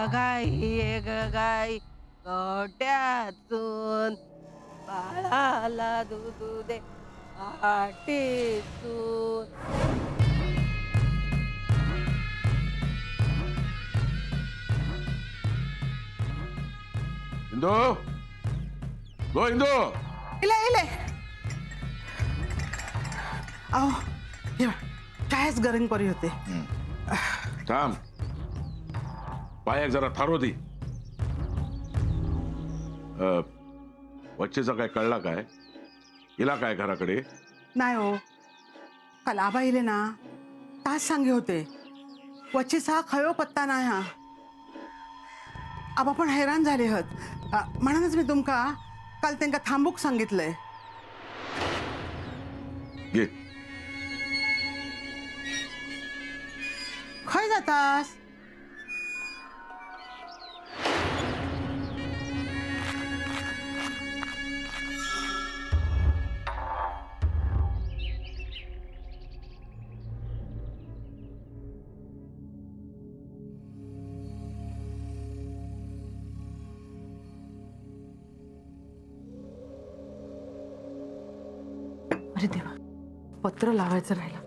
एक गाई गोट्यातून बाळाला दूध दे पाटीतून. इंदो गो इंदो. इले इले अहो हे बघ, कायच गरम करी होते. थांब पायाक जरा थारो दी. वच्चेचा काय कळला काय? हिला काय घराकडे? नाही हो, काल आबा इले ना तास सांगे होते वचीचा खयो पत्ता नाही. हा आबा पण हैराण झाले हत. म्हणूनच मी तुमका काल त्यांना थांबूक सांगितलंय. घे. खय जातास? अरे देवा, पत्र लावायचं राहिलं.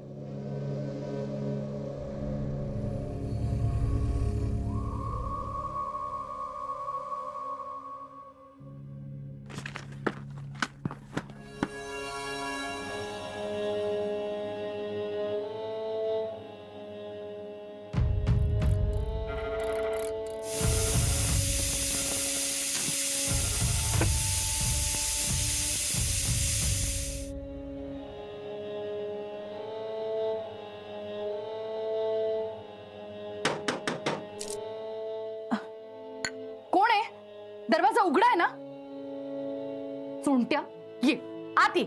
दरवाजा उघडा आहे ना? चोंट्या ये आत ये.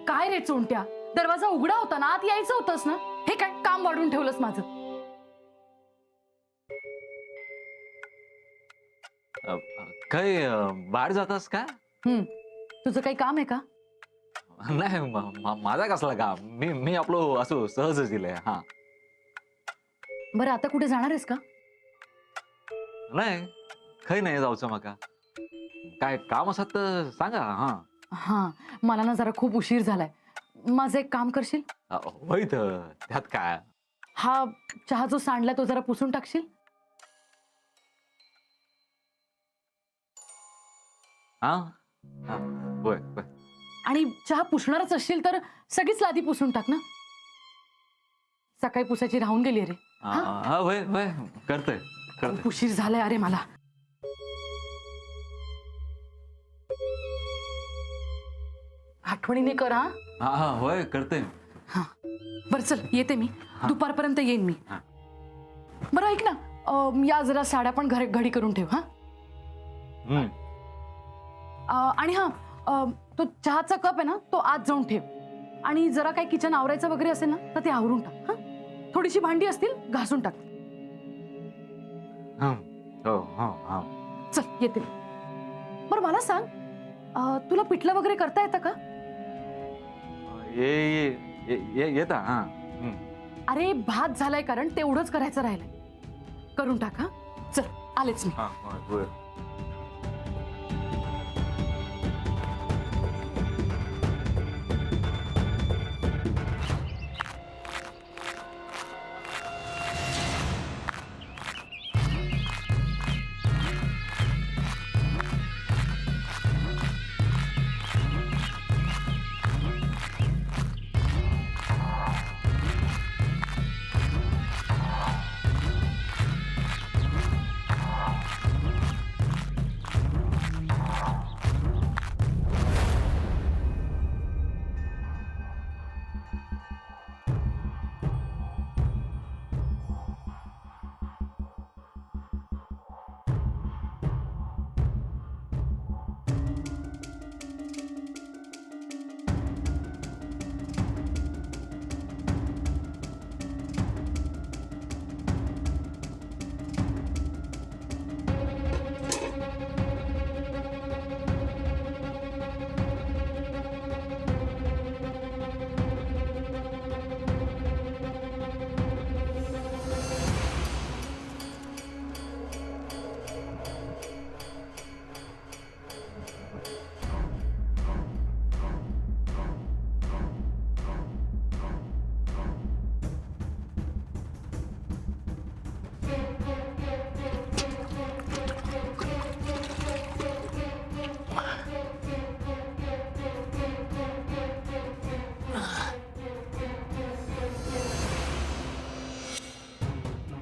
काय रे चोंट्या, दरवाजा उघडा होता ना, आत यायचं होतंस ना. हे काय काम वाढून ठेवलंस माझं? काय बाहेर जातास का? तुझं काही काम आहे का? नाही माझा कसला काम, मी आपलं असं सहजच दिलंय. हा बरं, आता कुठे जाणार आहेस का? नाही, काही नाही जाऊचं. मका काय काम असत तर सांगा. हा हा, मला ना जरा खूप उशीर झालाय. माझं एक काम करशील? होय तर त्यात काय. हा चहा जो सांडलाय तो जरा पुसून टाकशील? हा होय. आणि चहा पुसणारच असशील तर सगळीच लादी पुसून टाक ना. सकाळी पुसायची राहून गेली रे. हा होय करते. उशीर झालाय अरे मला. आठवणीने कर. हा होय करते. हा बरं चल, येते मी. दुपारपर्यंत येईन मी. बरं ऐक ना, या जरा साड्या पण घडी करून ठेव. हा आणि हा तो चहाचा कप आहे ना, तो आत जाऊन ठेव. आणि जरा काही किचन आवरायचं वगैरे असेल ना तर ते आवरून टाक. हा थोडीशी भांडी असतील घासून टाक. चल येते. बरं मला सांग, तुला पिठलं वगैरे करता येतं का? येता. हा अरे भात झालाय, कारण तेवढंच करायचं राहिलंय. करून टाक. हा चल आलेच मी.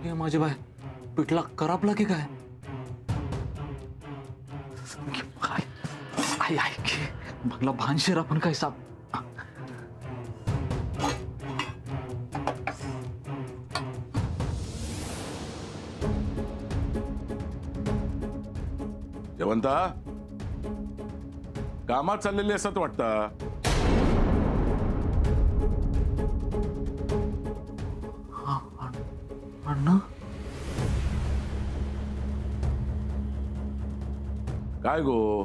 हे माझी बाय पिठला करापला की काय? आई आई की मला भानशीर आपण काय साप. जवंता कामात चाललेली असत वाटतं. अण्णा काय गो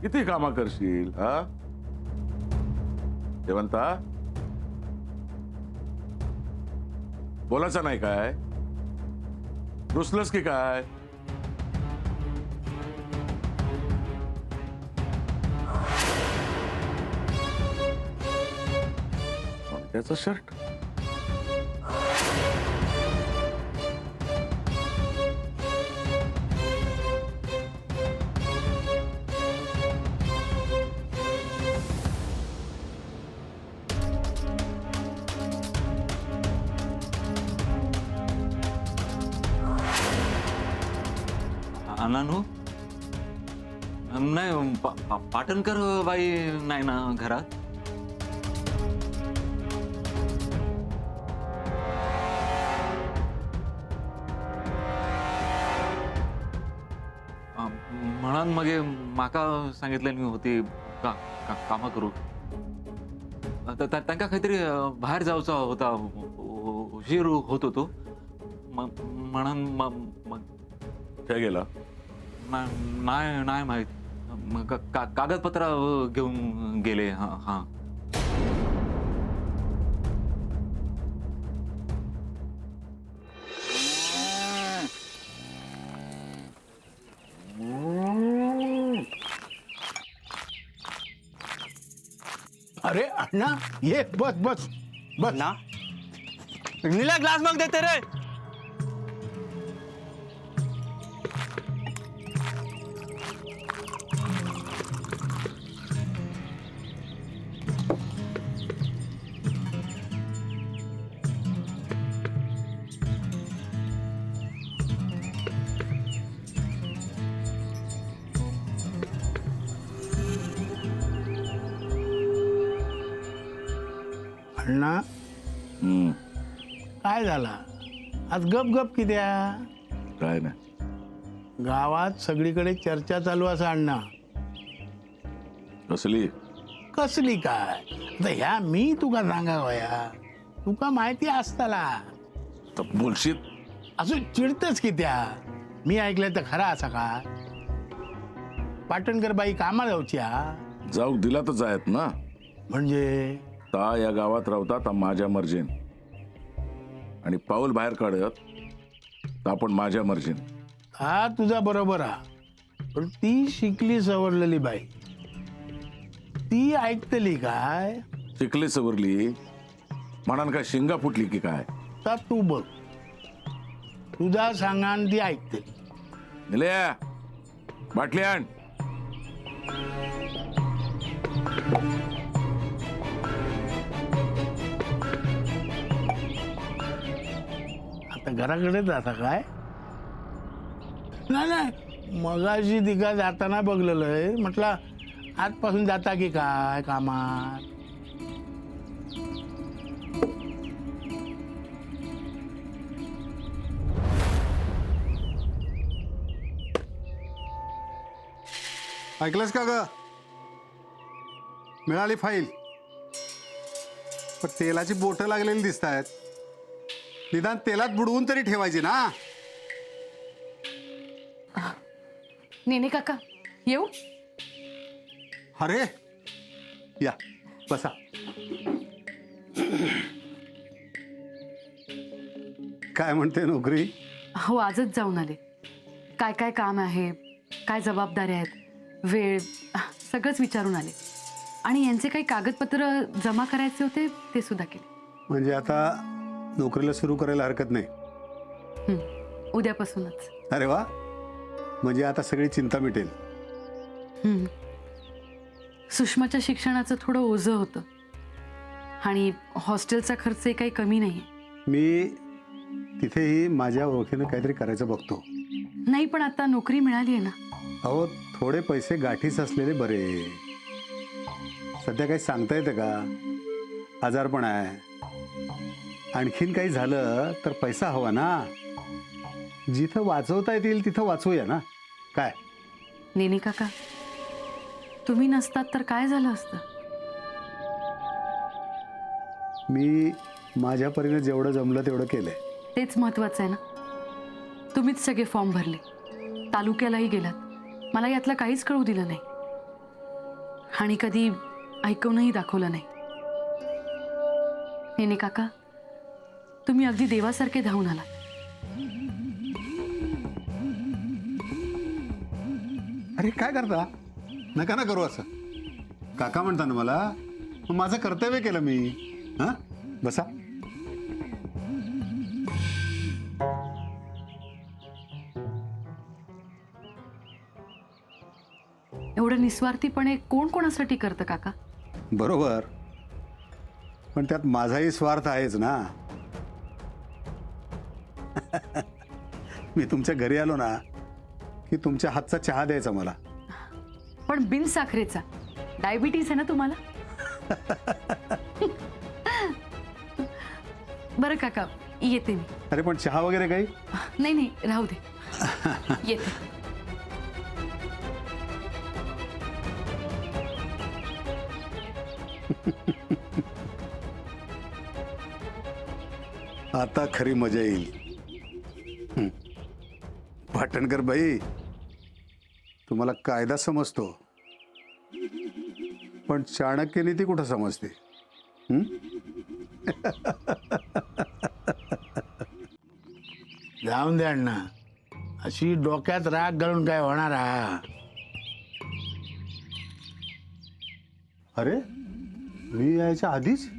किती कामा करशील हा जवंता? बोलायचं नाही काय? रुसलंस की काय? त्याचं शर्ट अण्णानू नाही पाटणकर बाई नाही ना घरात? म्हणून मग माका सांगितलं होती कामा करू. त्यांना काहीतरी बाहेर जायचा होता, उशीर होत होतो म्हणून मग काय गेला? नाही माहित. मग कागदपत्र घेऊन गेले. हा अरे अण्णा ये बस बस बस ना. नीला ग्लास मग देते रे. अण्णा काय झाला आज गप गप कित्या? काय नाही. गावात सगळीकडे चर्चा चालू असा अण्णा. कसली? कसली काय? आता ह्या मी तुका सांगा वया तुका माहिती असताला तर बोलशीत. असं चिडतच कित्या? मी ऐकलं तर खरा असा का? पाटणकर बाई कामा जाऊच्या? जाऊ दिला तर जायत ना. म्हणजे ता या गावात राहतात माझ्या मर्जीन आणि पाऊल बाहेर काढत तर आपण माझ्या मर्जीन. हा तुझा बरोबर हा. पण ती शिकली सवरलेली बाई ती ऐकतली काय? शिकली सवरली म्हणान काय शिंगा फुटली की काय? तर तू बघ तुझा सांगान ती ऐकतली. निल्या बाटली आण. आता घराकडे जाता काय? नाही मगाशी तिका जाताना बघलेलं म्हटलं आजपासून जाता की काय कामात? ऐकलंस का ग? मिळाली फाईल. पण तेलाची बोटं लागलेली दिसत आहेत. निदान तेलात बुडवून तरी ठेवायची ना. नेने काका येऊ? अरे या बसा. काय म्हणते नोकरी? हो आजच जाऊन आले. काय काय काम आहे, काय जबाबदाऱ्या आहेत, वेळ सगळंच विचारून आले. आणि यांचे काही कागदपत्र जमा करायचे होते ते सुद्धा केले. म्हणजे आता नोकरीला सुरू करायला हरकत नाही. उद्यापासूनच. अरे वा, म्हणजे आता सगळी चिंता मिटेल. सुषमाच्या शिक्षणाचं थोडं ओझं होतं आणि हॉस्टेलचा खर्चही काही कमी नाही. मी तिथेही माझ्या ओळखीनं काहीतरी करायचं बघतो. नाही, पण आता नोकरी मिळाली आहे ना. अहो, थोडे पैसे गाठीस असलेले बरे. सध्या काही सांगता येतं का? आजारपण आहे, आणखीन काही झालं तर पैसा हवा ना. जिथं वाचवता येतील तिथं वाचवूया ना. काय नेने काका, तुम्ही नसतात तर काय झालं असतं? मी माझ्या परीने जेवढं जमलं तेवढं केलंय. तेच महत्वाचं आहे ना. तुम्हीच सगळे फॉर्म भरले, तालुक्यालाही गेलात, मला यातलं काहीच कळू दिलं नाही आणि कधी ऐकूनही दाखवलं नाही. नेने काका, तुम्ही अगदी देवासारखे धावून आलात. अरे काय करता? नका ना करू असं. काका म्हणता ना मला, मग माझं कर्तव्य केलं मी. हा, बसा. एवढं निस्वार्थीपणे कोण कोणासाठी करतं काका? बरोबर, पण त्यात माझाही स्वार्थ आहेच ना. मी तुमच्या घरी आलो ना की तुमच्या हातचा चहा द्यायचा मला. पण बिन साखरेचा. डायबिटीज आहे ना तुम्हाला? बरं काका, येते मी. अरे पण चहा वगैरे काही? नाही नाही, राहू दे, येते. आता खरी मजा येईल. पाटणकर बाई, तुम्हाला कायदा समजतो, पण चाणक्य नीती कुठं समजते? जाऊन द्या अण्णा, अशी डोक्यात राग घालून काय होणार हा? अरे, मी यायच्या आधीच?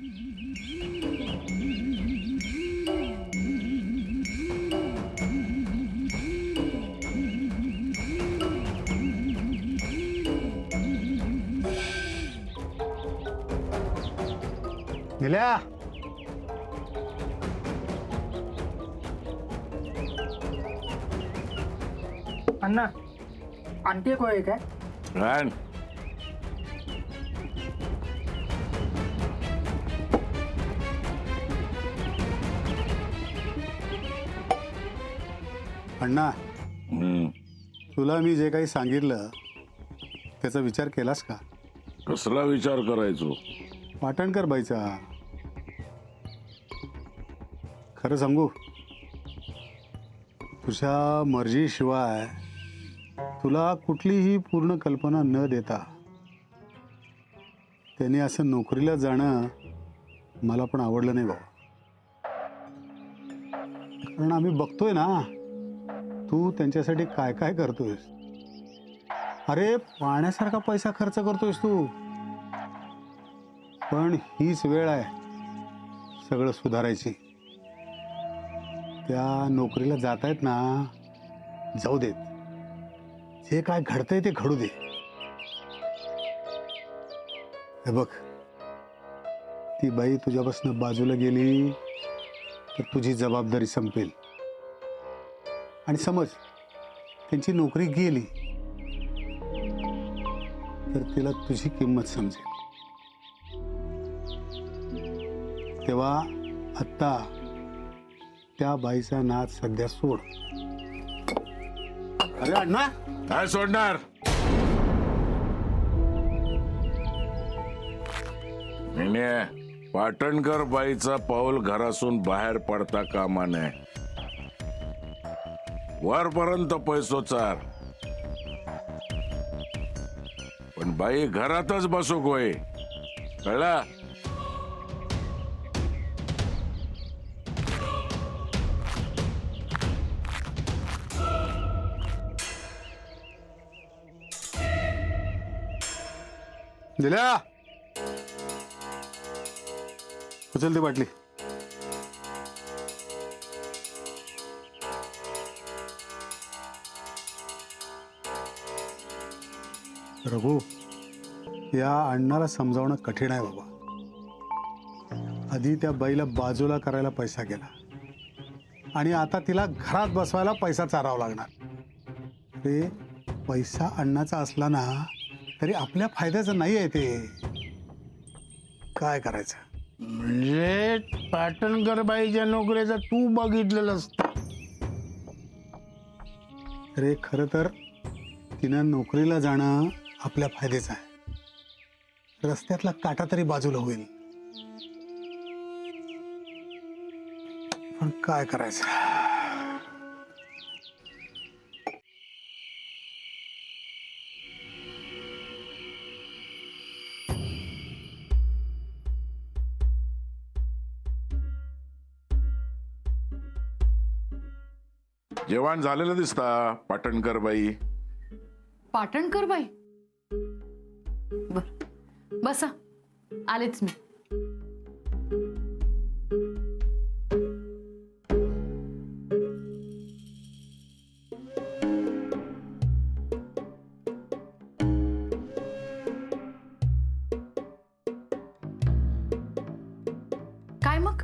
निल्या, अण्णा, आणखी एक आहे काय? रान अण्णा, तुला मी जे काही सांगितलं त्याचा विचार केलास का? कसला विचार करायचो? पाटणकर बाईचा. खरं सांगू, तुझ्या मर्जीशिवाय तुला कुठलीही पूर्ण कल्पना न देता त्यांनी असं नोकरीला जाणं मला पण आवडलं नाही बाबा. कारण आम्ही बघतोय ना तू त्यांच्यासाठी काय काय करतोयस. अरे, पाण्यासारखा पैसा खर्च करतोयस तू. पण हीच वेळ आहे सगळं सुधारायची. त्या नोकरीला जातायत ना, जाऊ देत. जे काय घडतंय ते घडू दे. हे बघ, ती बाई तुझ्यापासून बाजूला गेली तर तुझी जबाबदारी संपेल. आणि समज त्यांची नोकरी गेली तर तिला तुझी किंमत समजेल. तेव्हा आत्ता त्या बाईचा नाद सध्या सोड. अरे अण्णा, काय सोडणार? पाटणकर बाईचा पाऊल घरातून बाहेर पडता कामा नये. वरपर्यंत पैसो चार, पण बाई घरातच बसू गोय. कळला? दिल्या, उचल ती बाटली. रघु, या अण्णाला समजावणं कठीण आहे बाबा. आधी त्या बाईला बाजूला करायला पैसा गेला आणि आता तिला घरात बसवायला पैसा चारावा लागणार. रे, पैसा अण्णाचा असला ना तरी आपल्या फायद्याचं नाही आहे ते. काय करायचं? म्हणजे पाटणकर बाईच्या नोकरीचं तू बघितलेलंस. अरे, खरं तर तिनं नोकरीला जाणं आपल्या फायद्याचं आहे. रस्त्यातला काटा तरी बाजूला होईल. पण काय करायचं? जेवण झालेलं दिसता पाटणकर बाई. पाटणकर बाई, बर बसा, आलेच मी. काय मग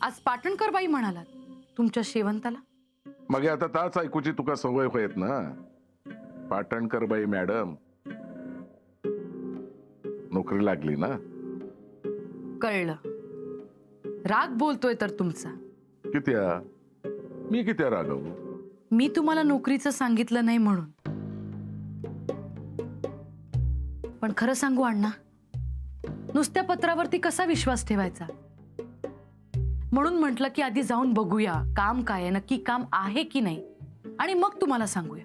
आज पाटणकर बाई म्हणालात तुमच्या शेवंताला? मग आता ताच ऐकूची तुका सवय होत ना. पाटणकर बाई मॅडम नोकरी लागली ना. कळलं. राग बोलतोय तर तुमचा. कित्या? मी कित्या रागवू? मी तुम्हाला नोकरीचं सांगितलं नाही म्हणून. पण खरं सांगू अण्णा, नुसत्या पत्रावरती कसा विश्वास ठेवायचा? म्हणून म्हटलं की आधी जाऊन बघूया काम काय आहे, नक्की काम आहे की नाही, आणि मग तुम्हाला सांगूया.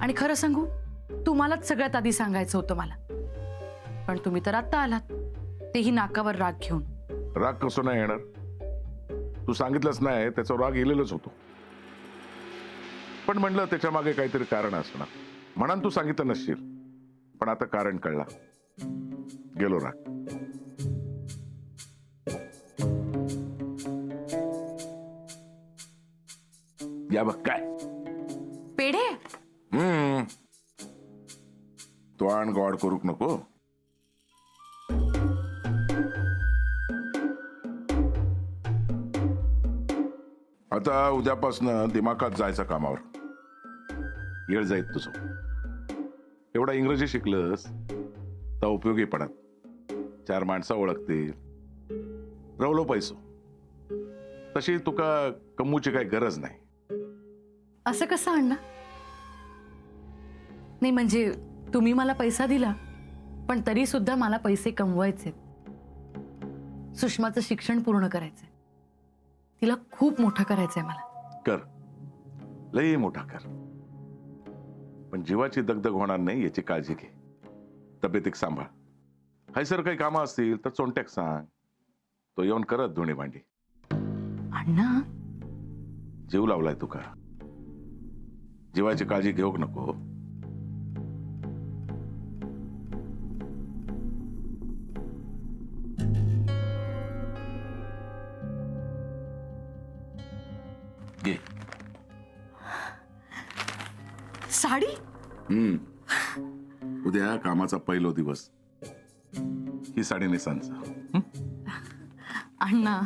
आणि खरं सांगू, तुम्हालाच सगळ्यात आधी सांगायचं होतं मला. पण तुम्ही तर आता आलात, तेही नाकावर राग घेऊन. राग कसं नाही येणार? तू सांगितलंच नाही त्याचा राग येलेलंच होतो. पण म्हणलं त्याच्या मागे काहीतरी कारण असणार म्हणून तू सांगितलं नसशील. पण आता कारण कळला, गेलो राग. या बघ काय पेढे. तो आण गॉड करूक नको. आता उद्यापासनं दिमाखात जायचं कामावर. येळ जाईल तुझं. एवढा इंग्रजी शिकलंस तर उपयोगी पडत. 4 माणसं ओळखतील, रवलो पैसो. तशी तुका कमूची काही गरज नाही. असं कसं अण्णा? नाही म्हणजे तुम्ही मला पैसा दिला, पण तरी सुद्धा मला पैसे कमवायचे. सुषमाचं शिक्षण पूर्ण करायचंय. तिला खूप मोठं करायचंय मला. कर, लई मोठा कर. पण जीवाची दगदग होणार नाही याची काळजी घे. तब्येतीक सांभाळ. हैसर काही कामं असतील तर चोंट्याक सांग, तो येऊन करत धुणी भांडी. अण्णा, जीव लावलाय तुका, जीवाची काळजी घेऊक नको. घे. साडी? उद्या कामाचा पहिलो दिवस. ही साडी नेसांचा. अण्णा,